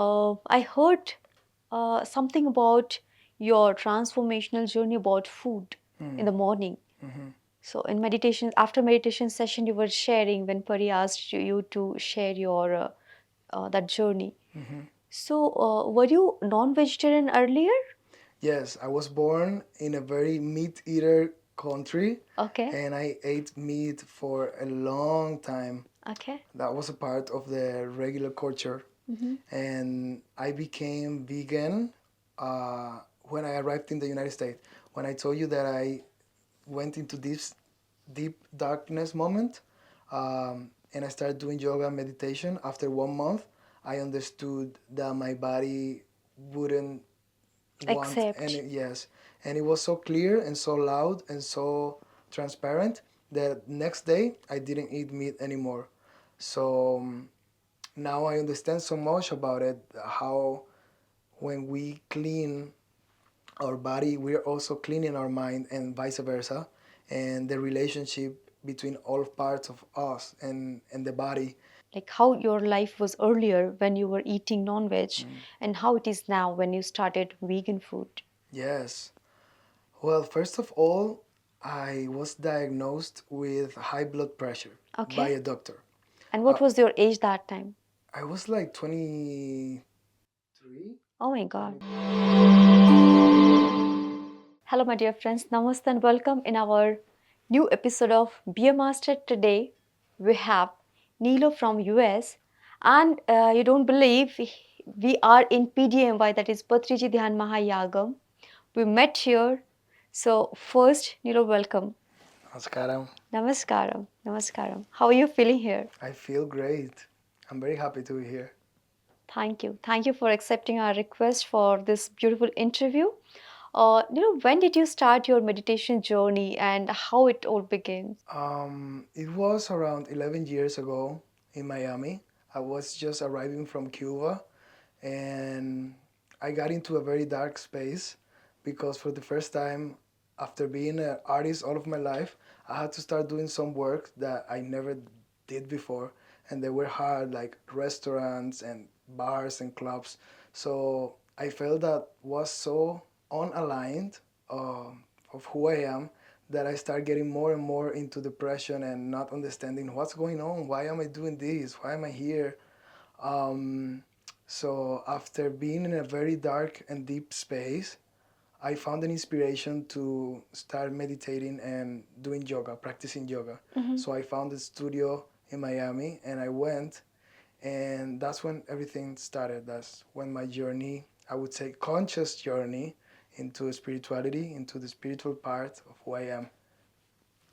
I heard something about your transformational journey about food in the morning. So in meditation, after meditation session, you were sharing when Pari asked you to share your that journey. So were you non-vegetarian earlier? Yes, I was born in a very meat eater country Okay. and I ate meat for a long time. Okay. That was a part of the regular culture. And I became vegan when I arrived in the United States. When I told you that I went into this deep darkness moment and I started doing yoga and meditation, after 1 month, I understood that my body wouldn't want any, Accept. yes. And it was so clear and so loud and so transparent that next day I didn't eat meat anymore. So now I understand so much about it, how when we clean our body, we're also cleaning our mind and vice versa. And the relationship between all parts of us and the body. Like how your life was earlier when you were eating non-veg and how it is now when you started vegan food. Yes. Well, first of all, I was diagnosed with high blood pressure by Okay. a doctor. And Uh, what was your age that time? I was like 23. Oh my God. Hello, my dear friends. Namaste and welcome in our new episode of Beer Master. Today, we have Nilo from US, and you don't believe we are in PDMY, that is Patriji Dhyan Mahayagam. We met here. So first, Nilo, welcome. Namaskaram. Namaskaram. Namaskaram. How are you feeling here? I feel great. I'm very happy to be here. Thank you. Thank you for accepting our request for this beautiful interview. When did you start your meditation journey and how it all began? It was around 11 years ago in Miami. I was just arriving from Cuba and I got into a very dark space because for the first time, after being an artist all of my life, I had to start doing some work that I never did before. And they were hard, like restaurants and bars and clubs. So I felt that was so unaligned of who I am that I start getting more and more into depression and not understanding what's going on. Why am I doing this? Why am I here? Um, so after being in a very dark and deep space, I found an inspiration to start meditating and doing yoga, practicing yoga. So I found a studio in Miami and I went, and that's when everything started. That's when my journey, I would say conscious journey into spirituality, into the spiritual part of who I am,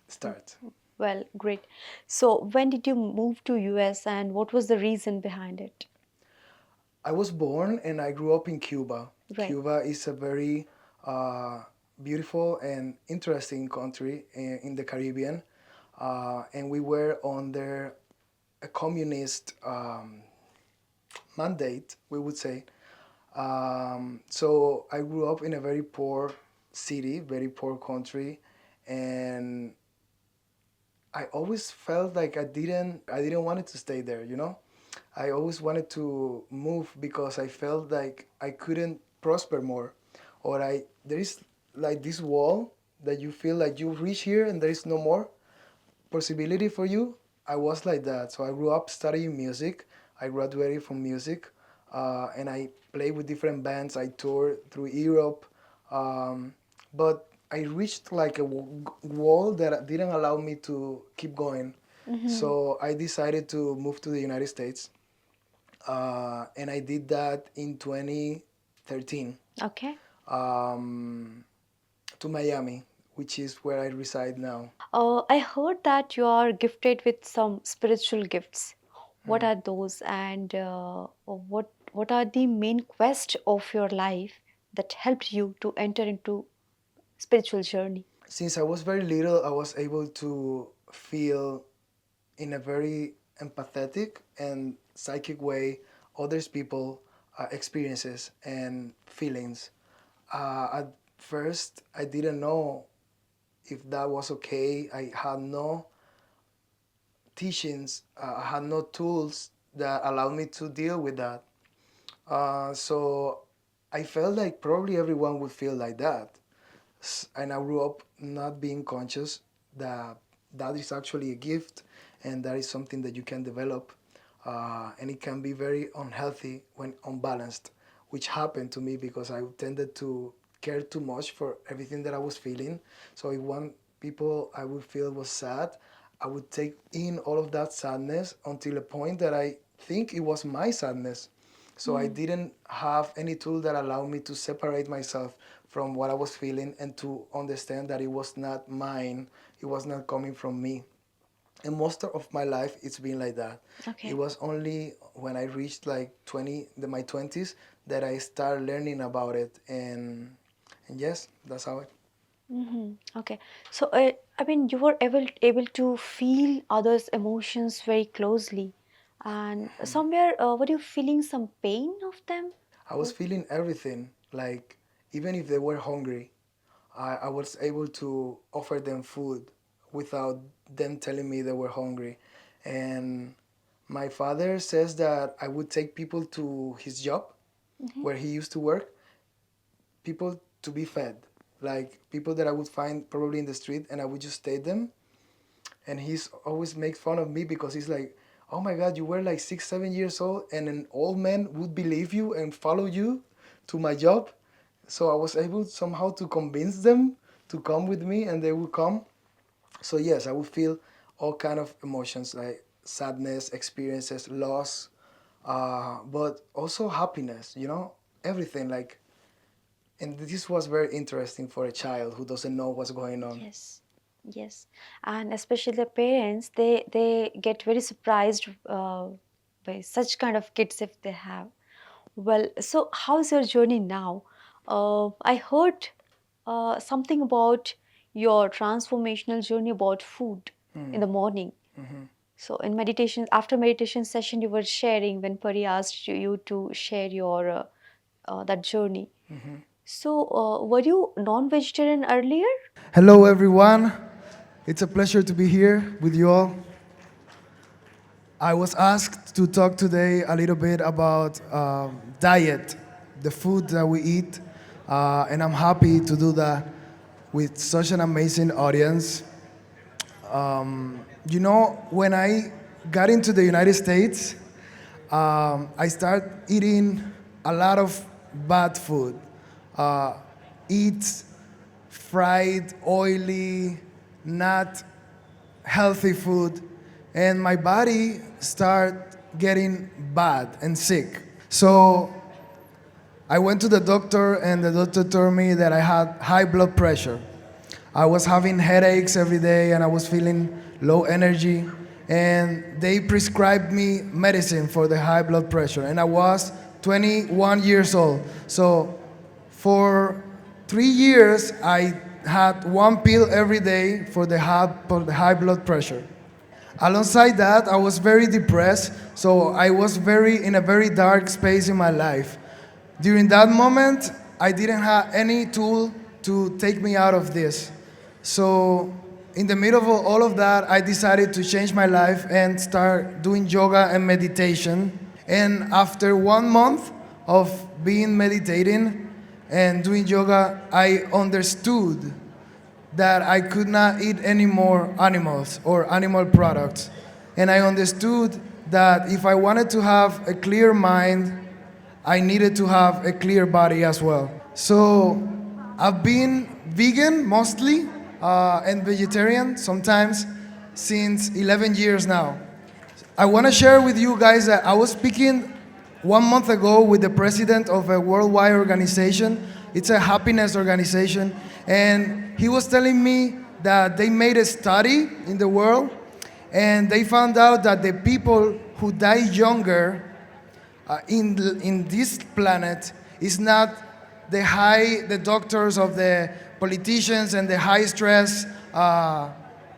start. Well, great. So when did you move to US and what was the reason behind it? I was born and I grew up in Cuba. Right. Cuba is a very uh, beautiful and interesting country in the Caribbean, and we were under a communist mandate, we would say. So I grew up in a very poor city, very poor country, and I always felt like I didn't want it to stay there, you know? I always wanted to move because I felt like I couldn't prosper more. Or there is like this wall that you feel like you reach here and there is no more possibility for you. I was like that. So I grew up studying music. I graduated from music and I played with different bands. I toured through Europe. But I reached like a wall that didn't allow me to keep going. So I decided to move to the United States and I did that in 2013 Okay. um, to Miami, which is where I reside now. I heard that you are gifted with some spiritual gifts. What are those, and what are the main quest of your life that helped you to enter into spiritual journey? Since I was very little, I was able to feel in a very empathetic and psychic way others people experiences and feelings. At first, I didn't know if that was okay. I had no teachings, I had no tools that allowed me to deal with that. So I felt like probably everyone would feel like that. And I grew up not being conscious that that is actually a gift and that is something that you can develop. And it can be very unhealthy when unbalanced, which happened to me because I tended to care too much for everything that I was feeling. So if one people I would feel was sad, I would take in all of that sadness until a point that I think it was my sadness. So I didn't have any tool that allowed me to separate myself from what I was feeling and to understand that it was not mine, it was not coming from me. And most of my life, it's been like that. It Okay. was only when I reached like my 20s, that I started learning about it. And yes, that's how it. Okay. So, I mean, you were able to feel others' emotions very closely, and somewhere, were you feeling some pain of them? I was feeling everything, like even if they were hungry, I was able to offer them food without them telling me they were hungry. And my father says that I would take people to his job where he used to work, people to be fed, like people that I would find probably in the street, and I would just take them. And he's always makes fun of me because he's like, "Oh my God, you were like 6, 7 years old, and an old man would believe you and follow you to my job." So I was able somehow to convince them to come with me, and they would come. So yes, I would feel all kind of emotions like sadness, experiences, loss, but also happiness. Everything like. And this was very interesting for a child who doesn't know what's going on. Yes, yes, and especially the parents, they get very surprised by such kind of kids if they have. Well, so how's your journey now? I heard something about your transformational journey about food in the morning. So in meditation, after meditation session, you were sharing when Pari asked you to share your that journey. So were you non-vegetarian earlier? Hello, everyone. It's a pleasure to be here with you all. I was asked to talk today a little bit about diet, the food that we eat, and I'm happy to do that with such an amazing audience. When I got into the United States, I started eating a lot of bad food. Uh, eat fried, oily, not healthy food, and my body started getting bad and sick. So I went to the doctor, and the doctor told me that I had high blood pressure. I was having headaches every day, and I was feeling low energy. And they prescribed me medicine for the high blood pressure. And I was 21 years old. So for 3 years, I had one pill every day for the high blood pressure. Alongside that, I was very depressed, so I was in a very dark space in my life. During that moment, I didn't have any tool to take me out of this. So, in the middle of all of that, I decided to change my life and start doing yoga and meditation. And after 1 month of being meditating and doing yoga, I understood that I could not eat any more animals or animal products. And I understood that if I wanted to have a clear mind, I needed to have a clear body as well. So I've been vegan mostly and vegetarian sometimes since 11 years now. I want to share with you guys that I was speaking 1 month ago with the president of a worldwide organization. It's a happiness organization. And he was telling me that they made a study in the world, and they found out that the people who die younger in this planet is not the doctors of the politicians and the high stress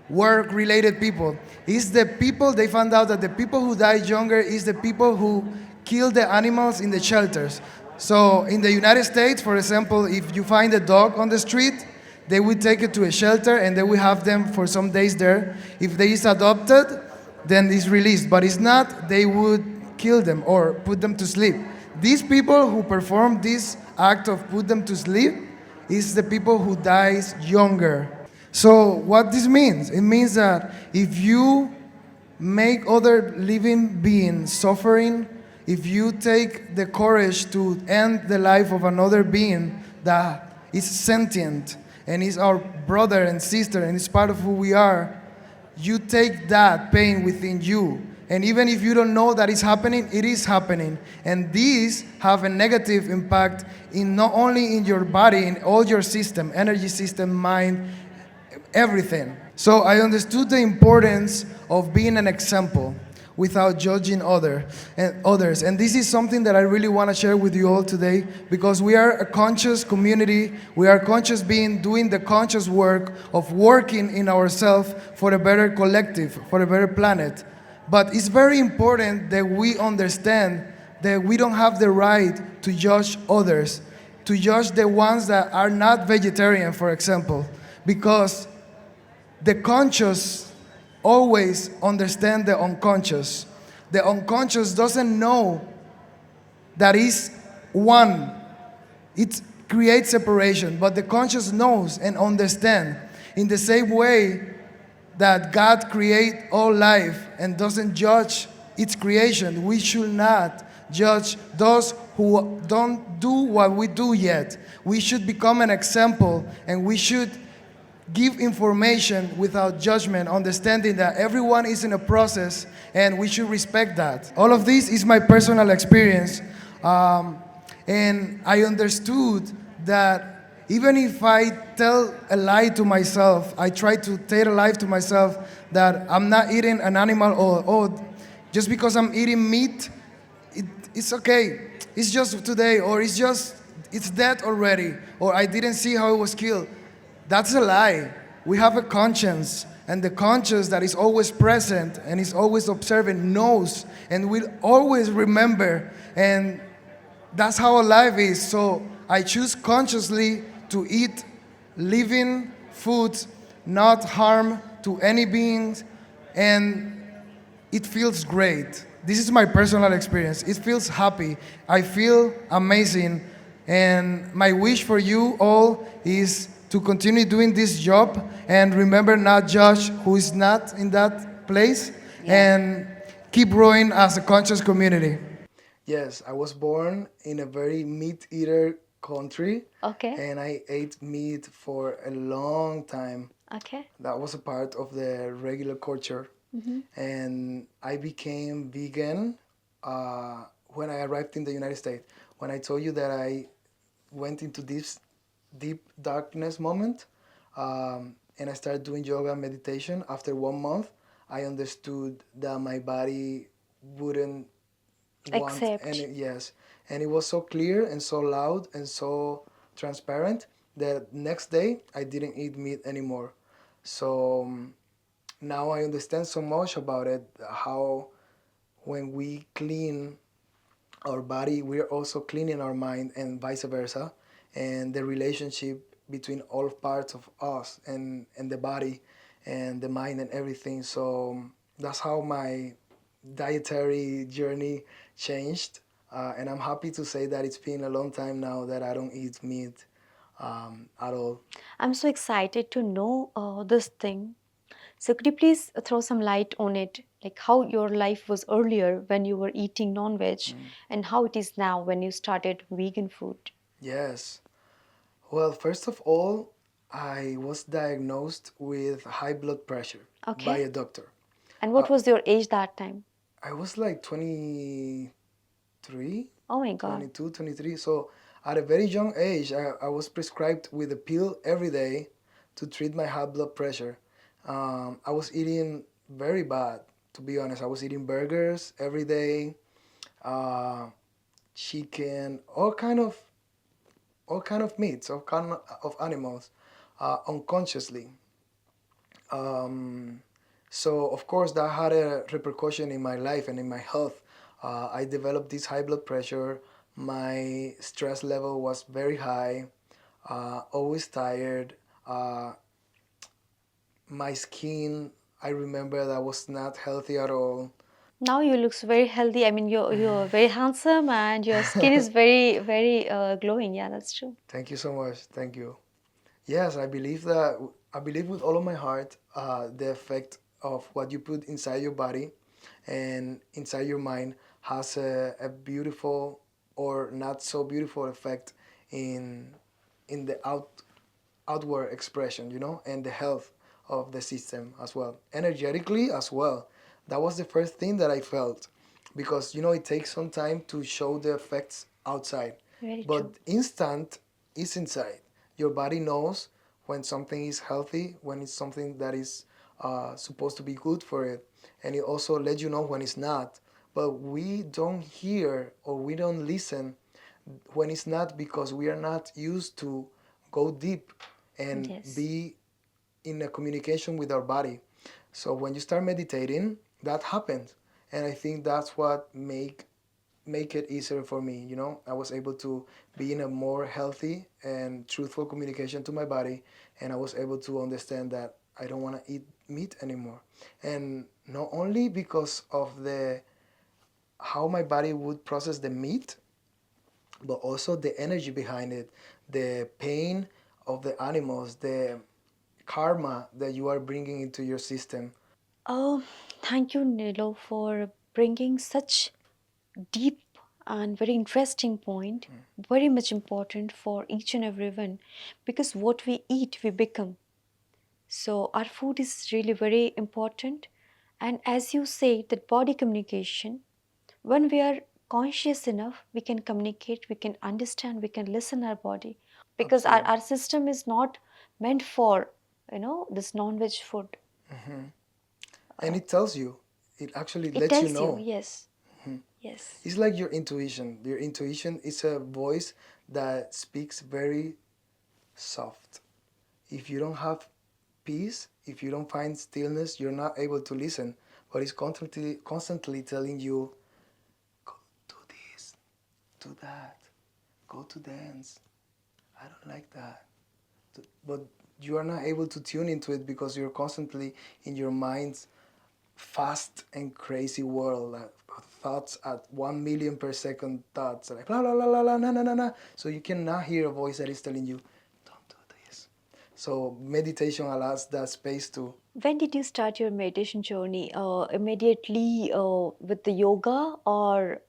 work related people. It's the people, they found out that the people who die younger is the people who kill the animals in the shelters. So in the United States, for example, if you find a dog on the street, they would take it to a shelter and they will have them for some days there. If they is adopted, then it's released. But it's not, they would kill them or put them to sleep. These people who perform this act of put them to sleep is the people who dies younger. So what this means? It means that if you make other living beings suffering, if you take the courage to end the life of another being that is sentient and is our brother and sister and is part of who we are, you take that pain within you. And even if you don't know that it's happening, it is happening. And these have a negative impact in not only in your body, in all your system, energy system, mind, everything. So I understood the importance of being an example without judging others. And this is something that I really want to share with you all today, because we are a conscious community. We are conscious being doing the conscious work of working in ourselves for a better collective, for a better planet. But it's very important that we understand that we don't have the right to judge others, to judge the ones that are not vegetarian, for example, because the conscious always understand the unconscious. The unconscious doesn't know that is one. It creates separation, but the conscious knows and understand. In the same way that God created all life and doesn't judge its creation, we should not judge those who don't do what we do yet. We should become an example, and we should give information without judgment, understanding that everyone is in a process and we should respect that. All of this is my personal experience. And I understood that even if I tell a lie to myself, I try to tell a lie to myself that I'm not eating an animal, or just because I'm eating meat, it's okay. It's just today, or it's dead already, or I didn't see how it was killed. That's a lie. We have a conscience, and the conscience that is always present and is always observant knows and will always remember, and that's how life is. So I choose consciously to eat living foods, not harm to any beings, and it feels great. This is my personal experience. It feels happy. I feel amazing. And my wish for you all is to continue doing this job and remember not judge who is not in that place, and keep growing as a conscious community. Yes, I was born in a very meat eater country. Okay. And I ate meat for a long time. Okay. That was a part of the regular culture. And I became vegan when I arrived in the United States. When I told you that I went into this deep darkness moment, and I started doing yoga and meditation, after 1 month, I understood that my body wouldn't want Accept. any. Yes, and it was so clear and so loud and so transparent that next day I didn't eat meat anymore. So now I understand so much about it, how when we clean our body, we're also cleaning our mind, and vice versa, and the relationship between all parts of us and the body and the mind and everything. So that's how my dietary journey changed. And I'm happy to say that it's been a long time now that I don't eat meat at all. I'm so excited to know this thing. So could you please throw some light on it, like how your life was earlier when you were eating non-veg, and how it is now when you started vegan food? Yes. Well, first of all, I was diagnosed with high blood pressure by Okay. a doctor. And what was your age that time? I was like 23, Oh my God. 22, 23. So at a very young age, I was prescribed with a pill every day to treat my high blood pressure. I was eating very bad, to be honest. I was eating burgers every day, uh, chicken, all kind of meats, of animals, unconsciously. Um, so of course that had a repercussion in my life and in my health. I developed this high blood pressure. My stress level was very high. Always tired. My skin, I remember that was not healthy at all. Now you looks very healthy. I mean, you're very handsome and your skin is very very glowing. Yeah, that's true. Thank you so much. Thank you. Yes, I believe with all of my heart the effect of what you put inside your body and inside your mind has a beautiful or not so beautiful effect in the outward expression, you know, and the health of the system as well, energetically as well. That was the first thing that I felt, because you know it takes some time to show the effects outside, Very but true. instant is inside. Your body knows when something is healthy, when it's something that is supposed to be good for it, and it also lets you know when it's not. But we don't hear or we don't listen when it's not, because we are not used to go deep and Yes. be in a communication with our body. So when you start meditating, that happens, and I think that's what make it easier for me. You know, I was able to be in a more healthy and truthful communication to my body, and I was able to understand that I don't want to eat meat anymore, and not only because of the how my body would process the meat, but also the energy behind it, the pain of the animals, the karma that you are bringing into your system. Oh, thank you, Nilo, for bringing such deep and very interesting point. Very much important for each and everyone, because what we eat, we become. So our food is really very important. And as you say, that body communication, when we are conscious enough, we can communicate, we can understand, we can listen our body. Because Absolutely. our system is not meant for, this non-veg food. Hmm. And Uh, it tells you, it actually it lets you tells you, know. yes, Mhm. yes. It's like your intuition. Your intuition is a voice that speaks very soft. If you don't have peace, if you don't find stillness, you're not able to listen. But it's constantly telling you, go do this, do that, go to dance. I don't like that. But you are not able to tune into it because you're constantly in your mind's fast and crazy world. Like thoughts at 1 million per second thoughts, like la la la la la na na na na. So you cannot hear a voice that is telling you, don't do this. So meditation allows that space to. When did you start your meditation journey? Immediately with the yoga or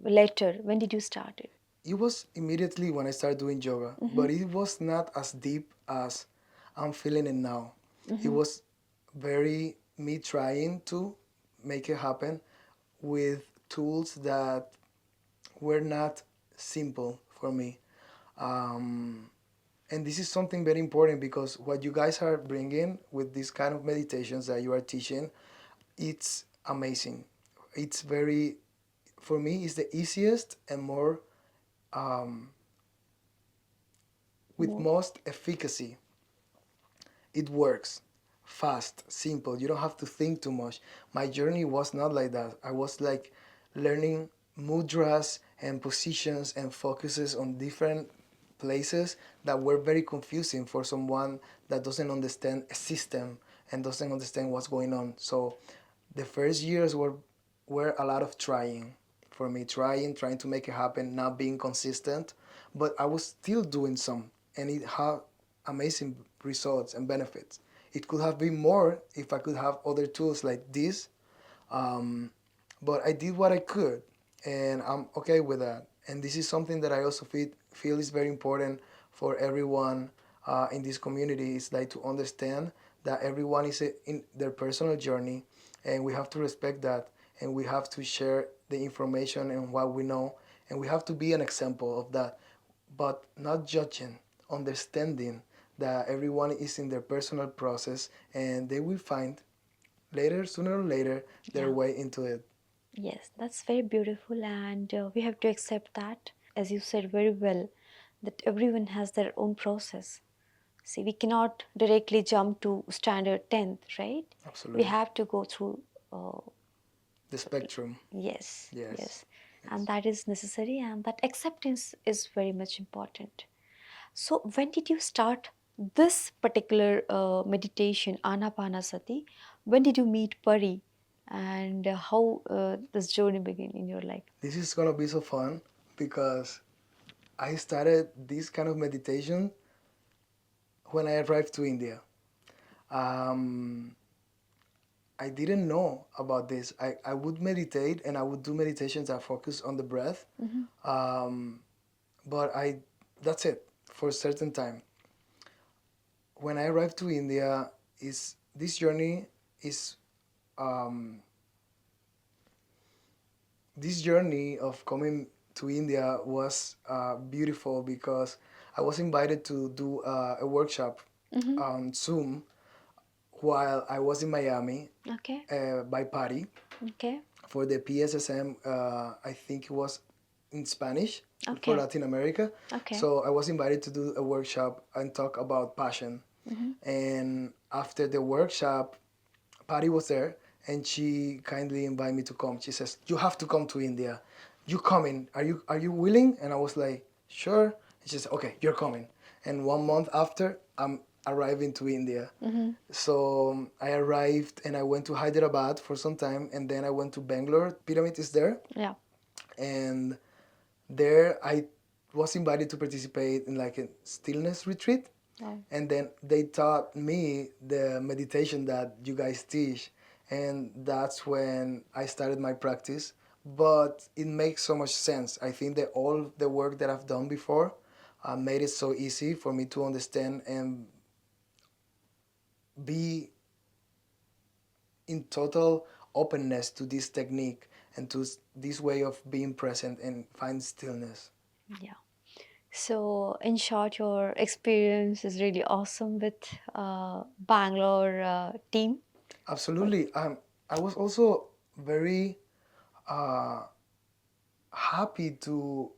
later? When did you start it? It was immediately when I started doing yoga, Mm-hmm, but it was not as deep as I'm feeling it now. It mm-hmm. was very me trying to make it happen with tools that were not simple for me. Um, and this is something very important, because what you guys are bringing with this kind of meditations that you are teaching, it's amazing. It's very, for me, it's the easiest and more um, with More. most efficacy. It works fast, simple. You don't have to think too much. My journey was not like that. I was like learning mudras and positions and focuses on different places that were very confusing for someone that doesn't understand a system and doesn't understand what's going on. So the first years were a lot of trying for me, trying to make it happen, not being consistent, but I was still doing some, and it had amazing results and benefits. It could have been more if I could have other tools like this, um, but I did what I could, and I'm okay with that. And this is something that I also feel is very important for everyone in this community. Is like to understand that everyone is in their personal journey, and we have to respect that, and we have to share the information and what we know, and we have to be an example of that, but not judging, understanding that everyone is in their personal process, and they will find later, sooner or later, their Yeah, way into it. yes, that's very beautiful, and we have to accept that, as you said very well, that everyone has their own process. See, we cannot directly jump to standard 10th, right? We Absolutely. have to go through, uh, The spectrum. yes, Yes. yes, and Yes. that is necessary, and that acceptance is very much important. So, when did you start this particular meditation, Ana-Pana-Sati? When did you meet Pari? and how this journey began in your life? This is gonna be so fun because I started this kind of meditation when I arrived to India. Um, I didn't know about this. I would meditate and I would do meditations that focus on the breath. Um, but that's it for a certain time. When I arrived to India, is this journey is um, this journey of coming to India was beautiful because I was invited to do a workshop on Zoom while I was in Miami Okay. by Pari Okay. for the PSSM. I think it was in Spanish for Okay. Latin America. Okay. So I was invited to do a workshop and talk about passion. And after the workshop, Patty was there and she kindly invited me to come. She says, "You have to come to India. You coming? Are you willing?" And I was like, "Sure." And she said, "Okay, you're coming." And 1 month after, I'm arriving to India. So I arrived and I went to Hyderabad for some time, and then I went to Bangalore. Pyramid is there, Yeah. and there I was invited to participate in like a stillness retreat. Wow. And then they taught me the meditation that you guys teach, and that's when I started my practice. But it makes so much sense. I think that all the work that I've done before made it so easy for me to understand and be in total openness to this technique and to this way of being present and find stillness. Yeah. So, in short, your experience is really awesome with Bangalore team. Absolutely. I was also very uh, happy to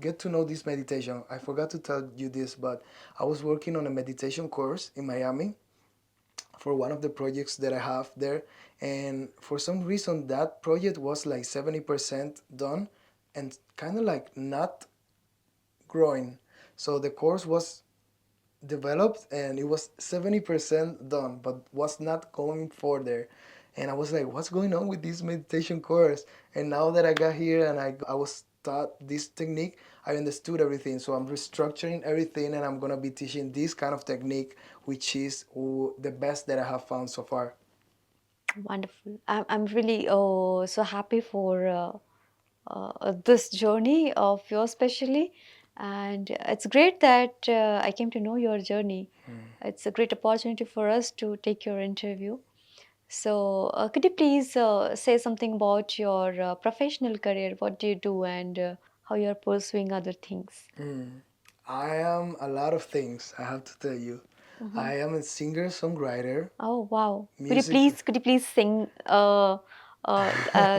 get to know this meditation. I forgot to tell you this, but I was working on a meditation course in Miami for one of the projects that I have there. And for some reason, that project was like 70% done and kind of like not growing. So the course was developed and it was 70% done, but was not going further. And I was like, what's going on with this meditation course? And now that I got here and I was taught this technique, I understood everything. So I'm restructuring everything and I'm going to be teaching this kind of technique, which is the best that I have found so far. Wonderful. I'm really so happy for this journey of yours, especially. And it's great that I came to know your journey. It's a great opportunity for us to take your interview. So, could you please say something about your professional career? What do you do and how you're pursuing other things? I am a lot of things, I have to tell you. I am a singer songwriter, Oh, wow. music. Could you please sing a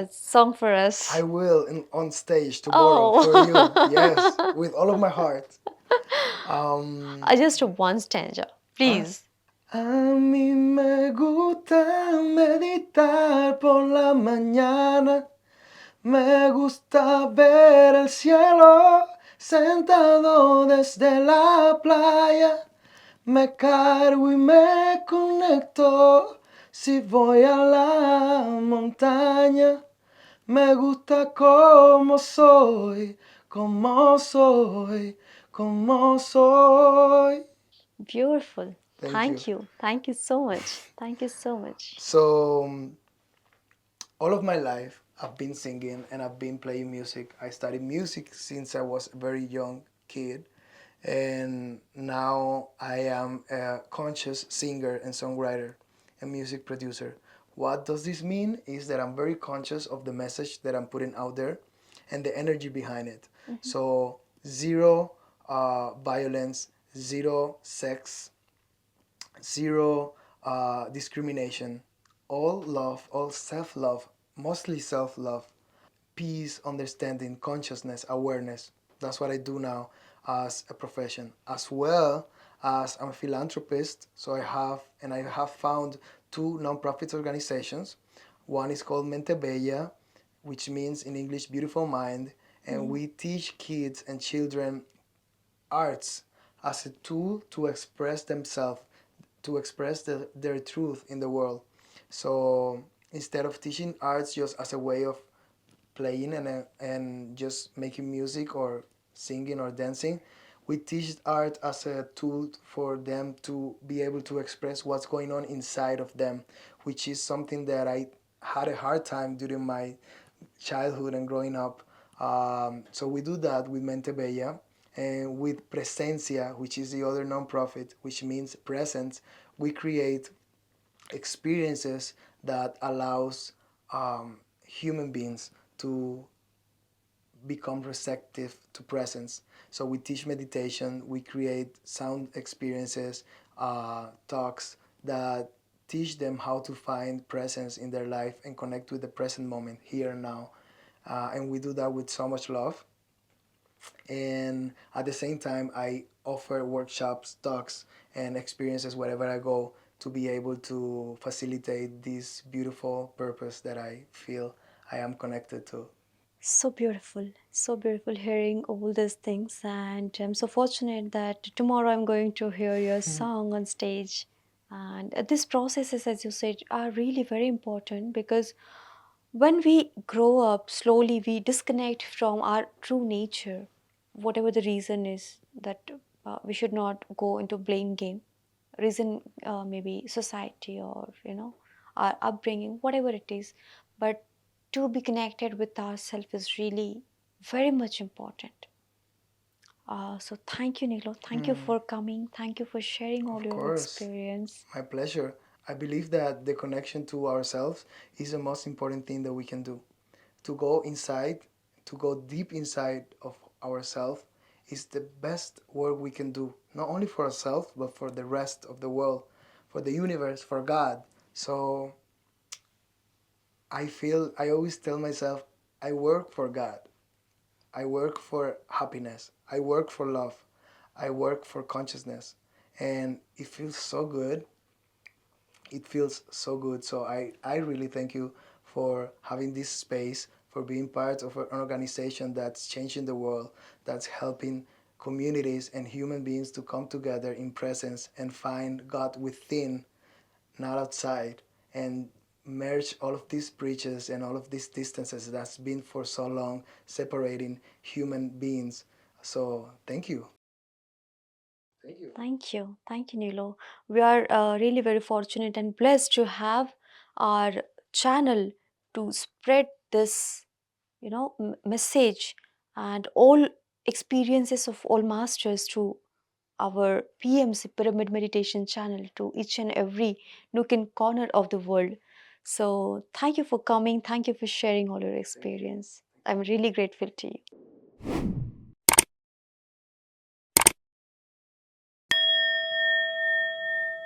song for us? I will on stage tomorrow for you. Yes, Oh, with all of my heart. Um, just one stanza, ah, please. a mí me gusta meditar por la mañana. Me gusta ver el cielo sentado desde la playa. Me cargo y me conecto si voy a la montaña. Me gusta como soy, como soy, como soy. Beautiful. Thank you. Thank you. Thank you so much. Thank you so much. So, all of my life, I've been singing and I've been playing music. I studied music since I was a very young kid. And now I am a conscious singer and songwriter and music producer. What does this mean is that I'm very conscious of the message that I'm putting out there and the energy behind it. So, zero violence, zero sex, zero discrimination, all love, all self love, mostly self love, peace, understanding, consciousness, awareness. That's what I do now as a profession. As well as I'm a philanthropist, so I have found two nonprofit organizations. One is called Mente Bella, which means in English beautiful mind, and we teach kids and children arts as a tool to express themselves, to express their truth in the world. So instead of teaching arts just as a way of playing and just making music or singing or dancing, we teach art as a tool for them to be able to express what's going on inside of them, which is something that I had a hard time during my childhood and growing up. So we do that with Mente Bella, and with Presencia, which is the other nonprofit, which means presence. We create experiences that allows human beings to become receptive to presence. So we teach meditation, we create sound experiences, talks that teach them how to find presence in their life and connect with the present moment, here and now. And we do that with so much love. And at the same time, I offer workshops, talks, and experiences wherever I go to be able to facilitate this beautiful purpose that I feel I am connected to. So beautiful hearing all these things, and I'm so fortunate that tomorrow I'm going to hear your song on stage. And these processes, as you said, are really very important because when we grow up slowly, we disconnect from our true nature, whatever the reason is that we should not go into blame game. Reason maybe society or our upbringing, whatever it is, but to be connected with ourselves is really very much important. So thank you, Nilo. Thank you Hmm. for coming. Thank you for sharing all Of your course, experience. my pleasure. I believe that the connection to ourselves is the most important thing that we can do. To go inside, to go deep inside of ourselves is the best work we can do, not only for ourselves, but for the rest of the world, for the universe, for God. So I always tell myself, I work for God. I work for happiness. I work for love. I work for consciousness. And it feels so good. It feels so good. So I really thank you for having this space, for being part of an organization that's changing the world, that's helping communities and human beings to come together in presence and find God within, not outside, and merge all of these breaches and all of these distances that's been for so long separating human beings. So thank you. Thank you. Thank you. Thank you, Nilo. We are really very fortunate and blessed to have our channel to spread this, message and all experiences of all masters to our PMC Pyramid Meditation channel to each and every nook and corner of the world. So thank you for coming. Thank you for sharing all your Thank you. experience. I'm really grateful to you.